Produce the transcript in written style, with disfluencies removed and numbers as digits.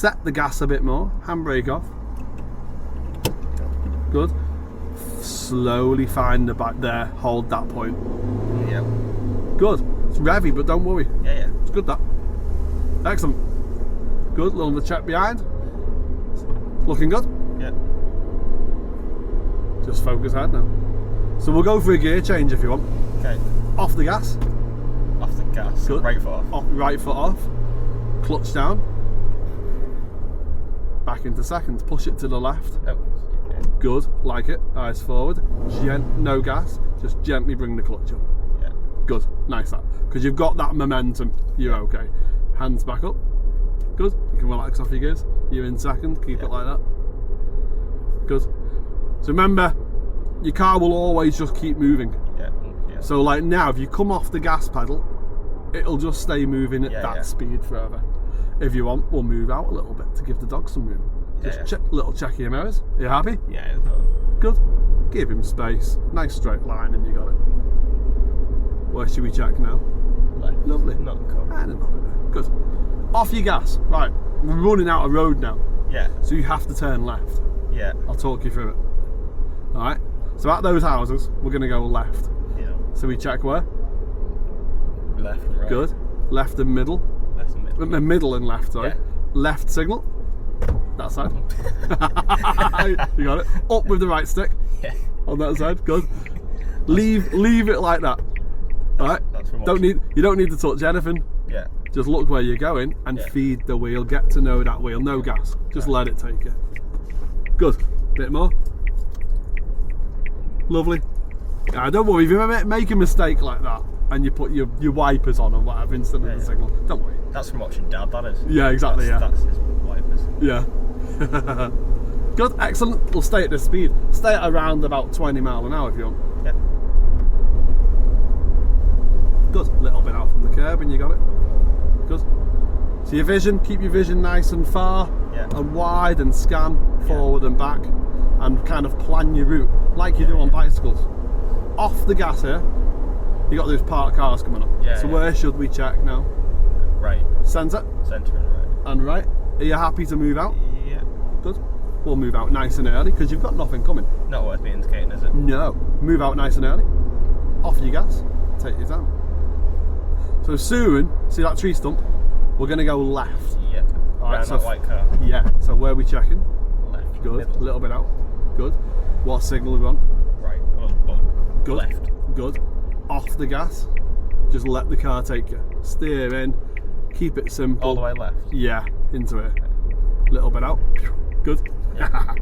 set the gas a bit more, handbrake off. Good. Slowly find the back there, hold that point. Yep. Good. It's revvy, but don't worry. Yeah. It's good, that. Excellent. Good. Little bit of check behind. Looking good. Yeah. Just focus ahead now. So we'll go for a gear change if you want. Okay. Off the gas. Off the gas. Good. Right foot off. Right foot off. Clutch down. Back into second. Push it to the left. Oh. Yeah. Good. Like it. Eyes forward. No gas. Just gently bring the clutch up. Yeah. Good. Nice that. Because you've got that momentum. You're okay. Hands back up. Good. You can relax off your gears. You're in second. Keep it like that. Good. So remember, your car will always just keep moving. Yeah. So like now, if you come off the gas pedal, it'll just stay moving at that speed forever. If you want, we'll move out a little bit to give the dog some room. Just little check of your mirrors. Are you happy? Yeah. Good. Give him space. Nice straight line, and you got it. Where should we check now? Left. Lovely. Not cool. Good. Off your gas. Right. We're running out of road now. Yeah. So you have to turn left. Yeah. I'll talk you through it. Alright. So at those houses, we're going to go left. Yeah. So we check where? Left and right. Good. Left and middle. Left and middle. Middle and left, sorry. Yeah. Left signal. That side. You got it. Up with the right stick. Yeah. On that side. Good. Leave it like that. Alright. You don't need to touch anything. Yeah. Just look where you're going and feed the wheel. Get to know that wheel. No gas. Just let it take you. Good. Bit more. Lovely. Don't worry. If you make a mistake like that and you put your wipers on or whatever instead of the signal, don't worry. That's from watching Dad, that is. Yeah, exactly. That's his wipers. Yeah. Good. Excellent. We'll stay at this speed. Stay at around about 20 miles an hour if you want. Yeah. Good. Little bit out from the curb and you got it. Good. So your vision, keep your vision nice and far and wide, and scan forward and back, and kind of plan your route like you do on bicycles. Off the gas here, you got those parked cars coming up. So where should we check now? Right. Centre. Centre and right. And right. Are you happy to move out? Yeah. Good. We'll move out nice and early because you've got nothing coming. Not worth me indicating, is it? No. Move out nice and early. Off your gas. Take your time. So soon, see that tree stump? We're going to go left. Yeah. Alright, so that white car. Yeah. So where are we checking? Left. Good. Middle. A little bit out. Good. What signal are we on? Right. Good. Left. Good. Off the gas. Just let the car take you. Steer in. Keep it simple. All the way left. Yeah. Into it. Little bit out. Good. Yeah.